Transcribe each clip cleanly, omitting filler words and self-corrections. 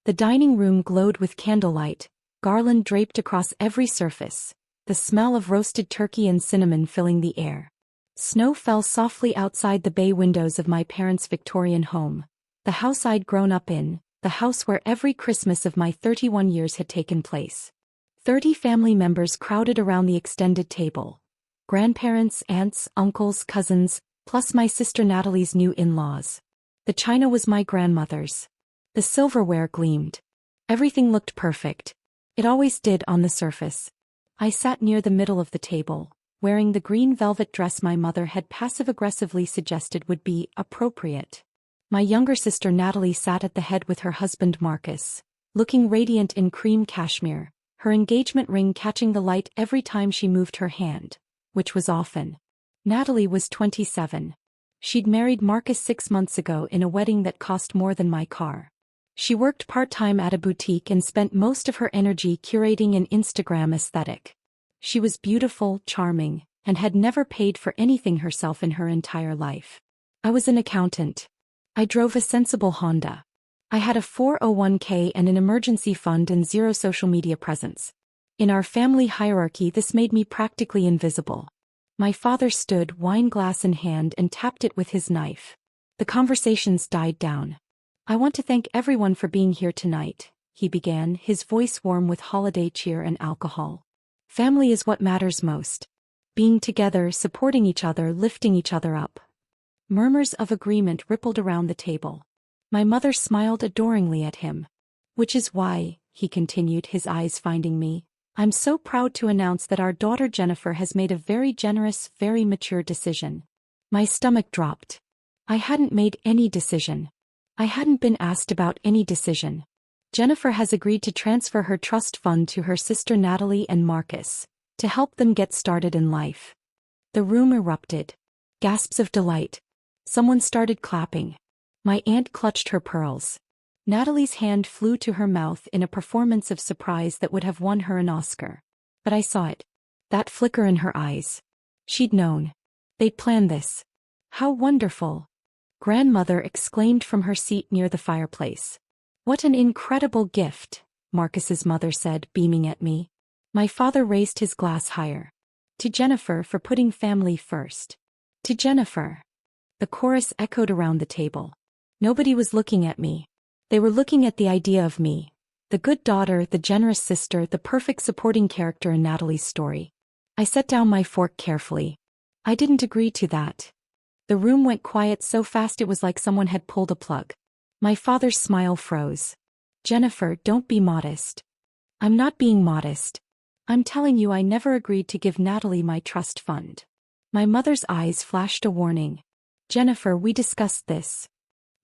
The dining room glowed with candlelight, garland draped across every surface, the smell of roasted turkey and cinnamon filling the air. Snow fell softly outside the bay windows of my parents' Victorian home, the house I'd grown up in, the house where every Christmas of my 31 years had taken place. 30 family members crowded around the extended table. Grandparents, aunts, uncles, cousins, plus my sister Natalie's new in-laws. The china was my grandmother's. The silverware gleamed. Everything looked perfect. It always did on the surface. I sat near the middle of the table, wearing the green velvet dress my mother had passive-aggressively suggested would be appropriate. My younger sister Natalie sat at the head with her husband Marcus, looking radiant in cream cashmere, her engagement ring catching the light every time she moved her hand, which was often. Natalie was 27. She'd married Marcus 6 months ago in a wedding that cost more than my car. She worked part-time at a boutique and spent most of her energy curating an Instagram aesthetic. She was beautiful, charming, and had never paid for anything herself in her entire life. I was an accountant. I drove a sensible Honda. I had a 401k and an emergency fund and zero social media presence. In our family hierarchy, this made me practically invisible. My father stood, wine glass in hand, and tapped it with his knife. The conversations died down. "I want to thank everyone for being here tonight," he began, his voice warm with holiday cheer and alcohol. "Family is what matters most. Being together, supporting each other, lifting each other up." Murmurs of agreement rippled around the table. My mother smiled adoringly at him. "Which is why," he continued, his eyes finding me, "I'm so proud to announce that our daughter Jennifer has made a very generous, very mature decision." My stomach dropped. I hadn't made any decision. I hadn't been asked about any decision. Jennifer has agreed to transfer her trust fund to her sister Natalie and Marcus, to help them get started in life. The room erupted. Gasps of delight. Someone started clapping. My aunt clutched her pearls. Natalie's hand flew to her mouth in a performance of surprise that would have won her an Oscar. But I saw it. That flicker in her eyes. She'd known. They'd planned this. "How wonderful!" Grandmother exclaimed from her seat near the fireplace. "What an incredible gift," Marcus's mother said, beaming at me. My father raised his glass higher. "To Jennifer for putting family first. To Jennifer." The chorus echoed around the table. Nobody was looking at me. They were looking at the idea of me. The good daughter, the generous sister, the perfect supporting character in Natalie's story. I set down my fork carefully. I didn't agree to that. The room went quiet so fast it was like someone had pulled a plug. My father's smile froze. "Jennifer, don't be modest." "I'm not being modest. I'm telling you I never agreed to give Natalie my trust fund." My mother's eyes flashed a warning. "Jennifer, we discussed this."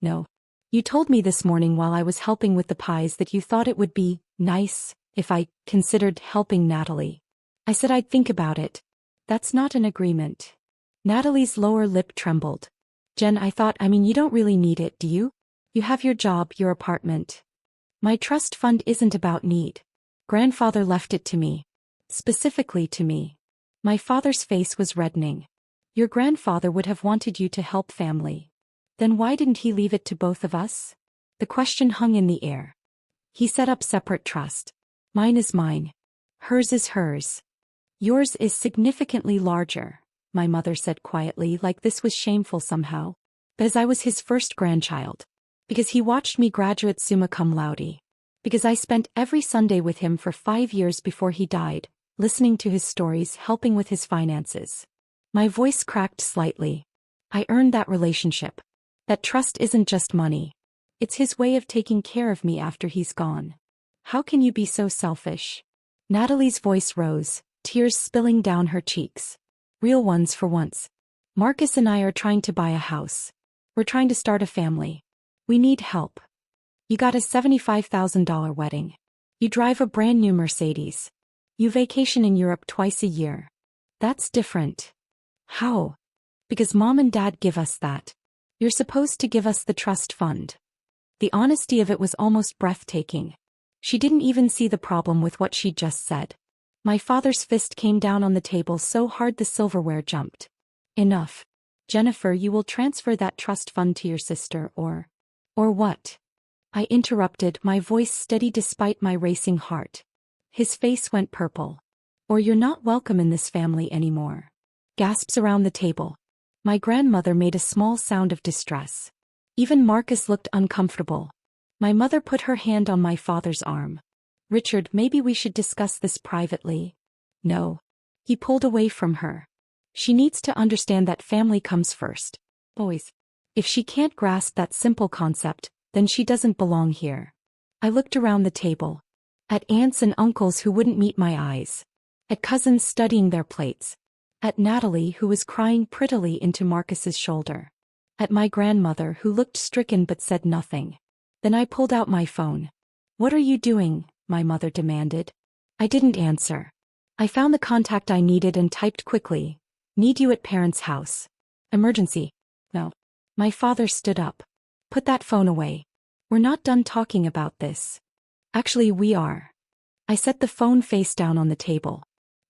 "No. You told me this morning while I was helping with the pies that you thought it would be nice if I considered helping Natalie." I said I'd think about it. "That's not an agreement." Natalie's lower lip trembled. "Jen, I mean you don't really need it, do you? You have your job, your apartment." "My trust fund isn't about need. Grandfather left it to me. Specifically to me." My father's face was reddening. "Your grandfather would have wanted you to help family. Then why didn't he leave it to both of us?" The question hung in the air. "He set up separate trust. Mine is mine. Hers is hers. Yours is significantly larger," my mother said quietly, like this was shameful somehow. "Because I was his first grandchild. Because he watched me graduate summa cum laude. Because I spent every Sunday with him for 5 years before he died, listening to his stories, helping with his finances." My voice cracked slightly. "I earned that relationship. That trust isn't just money. It's his way of taking care of me after he's gone. How can you be so selfish?" Natalie's voice rose, tears spilling down her cheeks. Real ones for once. "Marcus and I are trying to buy a house. We're trying to start a family. We need help. You got a $75,000 wedding. You drive a brand new Mercedes. You vacation in Europe twice a year. That's different." "How?" "Because Mom and Dad give us that. You're supposed to give us the trust fund." The honesty of it was almost breathtaking. She didn't even see the problem with what she'd just said. My father's fist came down on the table so hard the silverware jumped. "Enough. Jennifer, you will transfer that trust fund to your sister or what?" I interrupted, my voice steady despite my racing heart. His face went purple. Or you're not welcome in this family anymore. Gasps around the table. My grandmother made a small sound of distress. Even Marcus looked uncomfortable. My mother put her hand on my father's arm. Richard, maybe we should discuss this privately. No. He pulled away from her. She needs to understand that family comes first. Boys. If she can't grasp that simple concept, then she doesn't belong here. I looked around the table. At aunts and uncles who wouldn't meet my eyes. At cousins studying their plates. At Natalie who was crying prettily into Marcus's shoulder. At my grandmother who looked stricken but said nothing. Then I pulled out my phone. What are you doing? My mother demanded. I didn't answer. I found the contact I needed and typed quickly. Need you at parents' house. Emergency. No. My father stood up. Put that phone away. We're not done talking about this. Actually, we are. I set the phone face down on the table.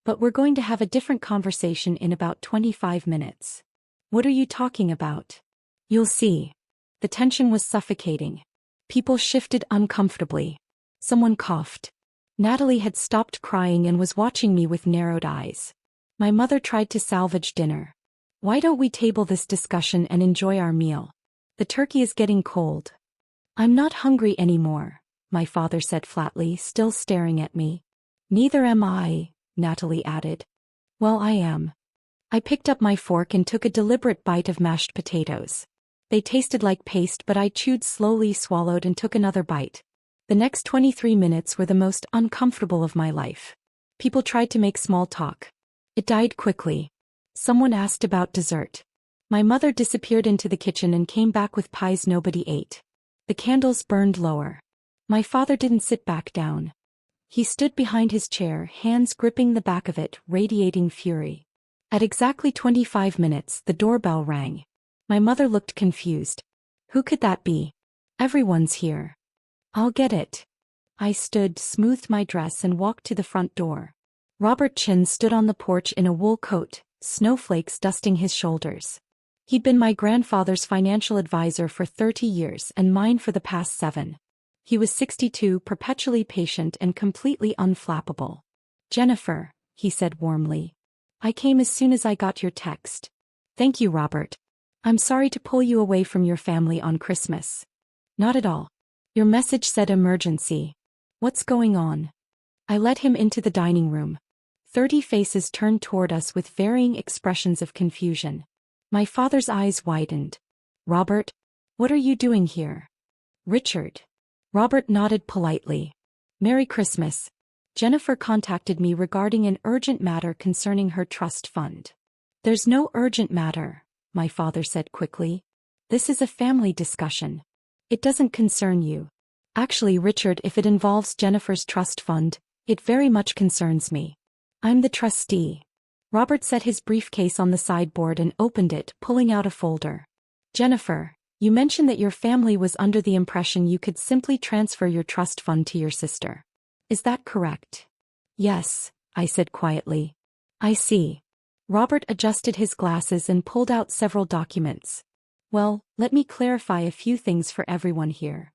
But we're going to have a different conversation in about 25 minutes. What are you talking about? You'll see. The tension was suffocating. People shifted uncomfortably. Someone coughed. Natalie had stopped crying and was watching me with narrowed eyes. My mother tried to salvage dinner. Why don't we table this discussion and enjoy our meal? The turkey is getting cold. I'm not hungry anymore, my father said flatly, still staring at me. Neither am I, Natalie added. Well, I am. I picked up my fork and took a deliberate bite of mashed potatoes. They tasted like paste, but I chewed slowly, swallowed, and took another bite. The next 23 minutes were the most uncomfortable of my life. People tried to make small talk. It died quickly. Someone asked about dessert. My mother disappeared into the kitchen and came back with pies nobody ate. The candles burned lower. My father didn't sit back down. He stood behind his chair, hands gripping the back of it, radiating fury. At exactly 25 minutes, the doorbell rang. My mother looked confused. Who could that be? Everyone's here. I'll get it. I stood, smoothed my dress, and walked to the front door. Robert Chin stood on the porch in a wool coat, snowflakes dusting his shoulders. He'd been my grandfather's financial advisor for 30 years and mine for the past 7. He was 62, perpetually patient and completely unflappable. Jennifer, he said warmly. I came as soon as I got your text. Thank you, Robert. I'm sorry to pull you away from your family on Christmas. Not at all. Your message said emergency. What's going on? I led him into the dining room. 30 faces turned toward us with varying expressions of confusion. My father's eyes widened. Robert, what are you doing here? Richard. Robert nodded politely. Merry Christmas. Jennifer contacted me regarding an urgent matter concerning her trust fund. There's no urgent matter, my father said quickly. This is a family discussion. It doesn't concern you. Actually, Richard, if it involves Jennifer's trust fund, it very much concerns me. I'm the trustee. Robert set his briefcase on the sideboard and opened it, pulling out a folder. Jennifer, you mentioned that your family was under the impression you could simply transfer your trust fund to your sister. Is that correct? Yes, I said quietly. I see. Robert adjusted his glasses and pulled out several documents. Well, let me clarify a few things for everyone here.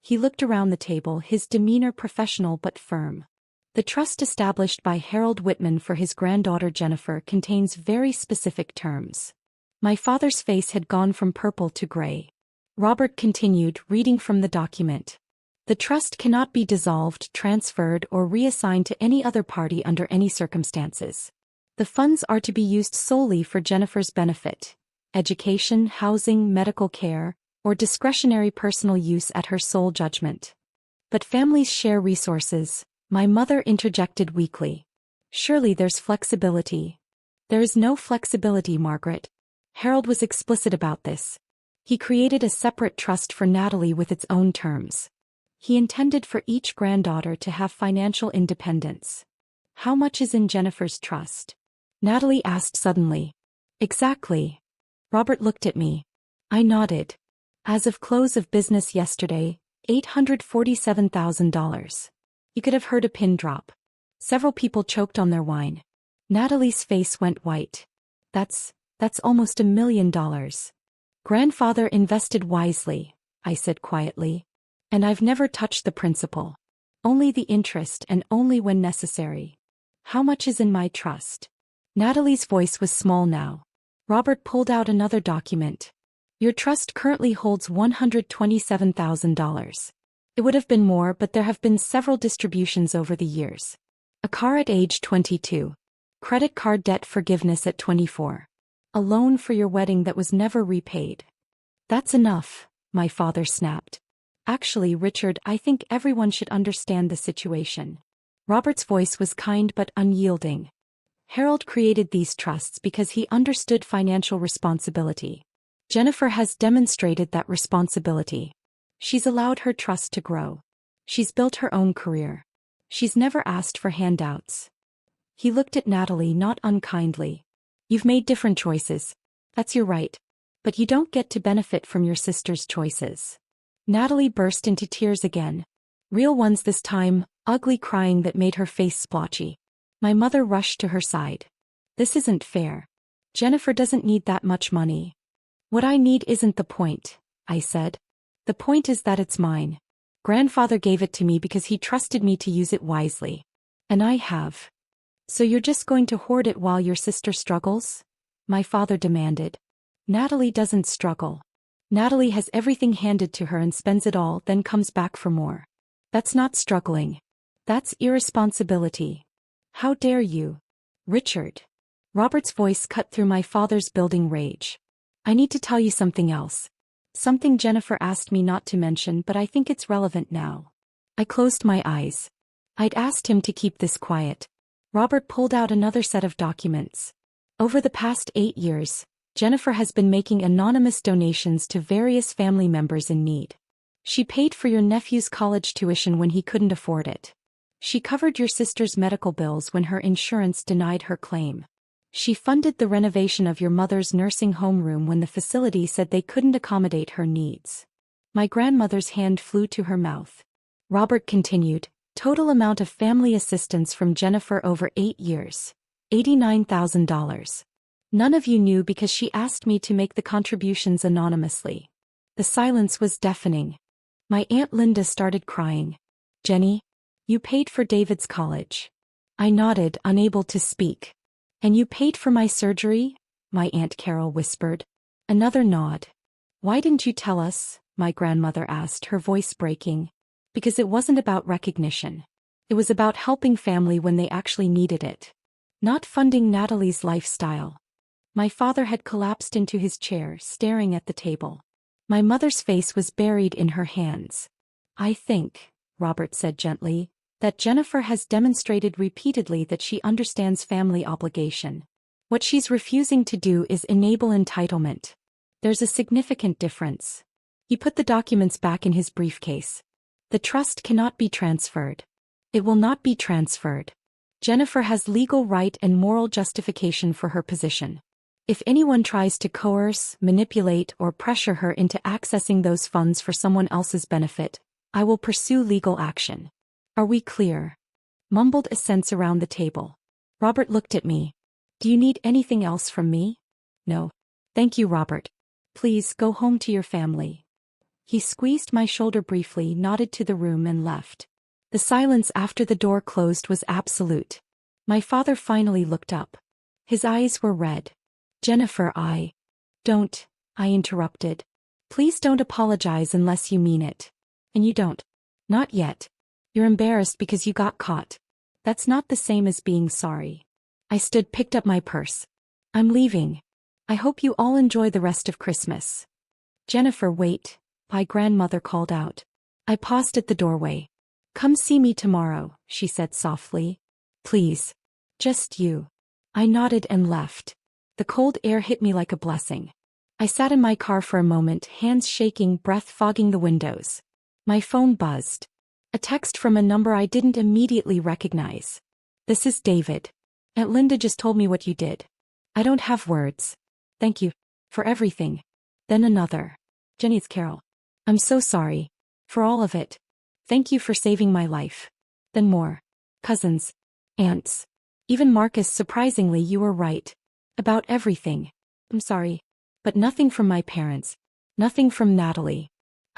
He looked around the table, his demeanor professional but firm. The trust established by Harold Whitman for his granddaughter Jennifer contains very specific terms. My father's face had gone from purple to gray. Robert continued, reading from the document. The trust cannot be dissolved, transferred, or reassigned to any other party under any circumstances. The funds are to be used solely for Jennifer's benefit, education, housing, medical care, or discretionary personal use at her sole judgment. But families share resources, my mother interjected weakly. Surely there's flexibility. There is no flexibility, Margaret. Harold was explicit about this. He created a separate trust for Natalie with its own terms. He intended for each granddaughter to have financial independence. How much is in Jennifer's trust? Natalie asked suddenly. Exactly. Robert looked at me. I nodded. As of close of business yesterday, $847,000. You could have heard a pin drop. Several people choked on their wine. Natalie's face went white. That's almost $1 million. Grandfather invested wisely, I said quietly. And I've never touched the principal. Only the interest and only when necessary. How much is in my trust? Natalie's voice was small now. Robert pulled out another document. Your trust currently holds $127,000. It would have been more, but there have been several distributions over the years. A car at age 22. Credit card debt forgiveness at 24. A loan for your wedding that was never repaid. That's enough, my father snapped. Actually, Richard, I think everyone should understand the situation. Robert's voice was kind but unyielding. Harold created these trusts because he understood financial responsibility. Jennifer has demonstrated that responsibility. She's allowed her trust to grow. She's built her own career. She's never asked for handouts. He looked at Natalie not unkindly. You've made different choices. That's your right. But you don't get to benefit from your sister's choices. Natalie burst into tears again. Real ones this time, ugly crying that made her face splotchy. My mother rushed to her side. This isn't fair. Jennifer doesn't need that much money. What I need isn't the point, I said. The point is that it's mine. Grandfather gave it to me because he trusted me to use it wisely. And I have. So you're just going to hoard it while your sister struggles? My father demanded. Natalie doesn't struggle. Natalie has everything handed to her and spends it all, then comes back for more. That's not struggling. That's irresponsibility. How dare you? Richard. Robert's voice cut through my father's building rage. I need to tell you something else. Something Jennifer asked me not to mention, but I think it's relevant now. I closed my eyes. I'd asked him to keep this quiet. Robert pulled out another set of documents. Over the past 8 years, Jennifer has been making anonymous donations to various family members in need. She paid for your nephew's college tuition when he couldn't afford it. She covered your sister's medical bills when her insurance denied her claim. She funded the renovation of your mother's nursing home room when the facility said they couldn't accommodate her needs. My grandmother's hand flew to her mouth. Robert continued, total amount of family assistance from Jennifer over 8 years. $89,000. None of you knew because she asked me to make the contributions anonymously. The silence was deafening. My Aunt Linda started crying. Jenny, you paid for David's college. I nodded, unable to speak. And you paid for my surgery? My Aunt Carol whispered. Another nod. Why didn't you tell us? My grandmother asked, her voice breaking. Because it wasn't about recognition. It was about helping family when they actually needed it. Not funding Natalie's lifestyle. My father had collapsed into his chair, staring at the table. My mother's face was buried in her hands. I think, Robert said gently, that Jennifer has demonstrated repeatedly that she understands family obligation. What she's refusing to do is enable entitlement. There's a significant difference. He put the documents back in his briefcase. The trust cannot be transferred. It will not be transferred. Jennifer has legal right and moral justification for her position. If anyone tries to coerce, manipulate, or pressure her into accessing those funds for someone else's benefit, I will pursue legal action. Are we clear? Mumbled assents around the table. Robert looked at me. Do you need anything else from me? No. Thank you, Robert. Please go home to your family. He squeezed my shoulder briefly, nodded to the room and left. The silence after the door closed was absolute. My father finally looked up. His eyes were red. Jennifer, Don't, I interrupted. Please don't apologize unless you mean it. And you don't. Not yet. You're embarrassed because you got caught. That's not the same as being sorry. I stood, picked up my purse. I'm leaving. I hope you all enjoy the rest of Christmas. Jennifer, wait, my grandmother called out. I paused at the doorway. Come see me tomorrow, she said softly. Please. Just you. I nodded and left. The cold air hit me like a blessing. I sat in my car for a moment, hands shaking, breath fogging the windows. My phone buzzed. A text from a number I didn't immediately recognize. This is David. Aunt Linda just told me what you did. I don't have words. Thank you. For everything. Then another. Jenny, it's Carol. I'm so sorry. For all of it. Thank you for saving my life. Then more. Cousins. Aunts. Even Marcus, surprisingly you were right. About everything. I'm sorry. But nothing from my parents. Nothing from Natalie.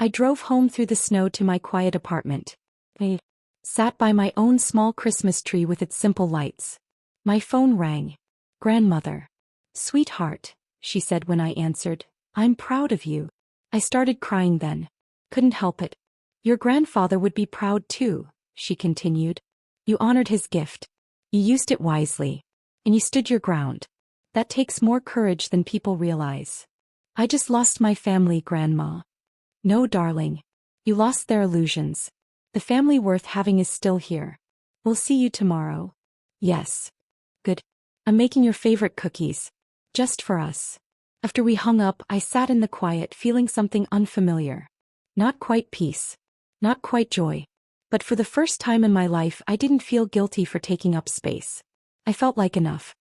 I drove home through the snow to my quiet apartment. I sat by my own small Christmas tree with its simple lights. My phone rang. Grandmother. Sweetheart, she said when I answered, I'm proud of you. I started crying then. Couldn't help it. Your grandfather would be proud too, she continued. You honored his gift. You used it wisely. And you stood your ground. That takes more courage than people realize. I just lost my family, Grandma. No, darling. You lost their illusions. The family worth having is still here. We'll see you tomorrow. Yes. Good. I'm making your favorite cookies. Just for us. After we hung up, I sat in the quiet feeling something unfamiliar. Not quite peace. Not quite joy. But for the first time in my life I didn't feel guilty for taking up space. I felt like enough.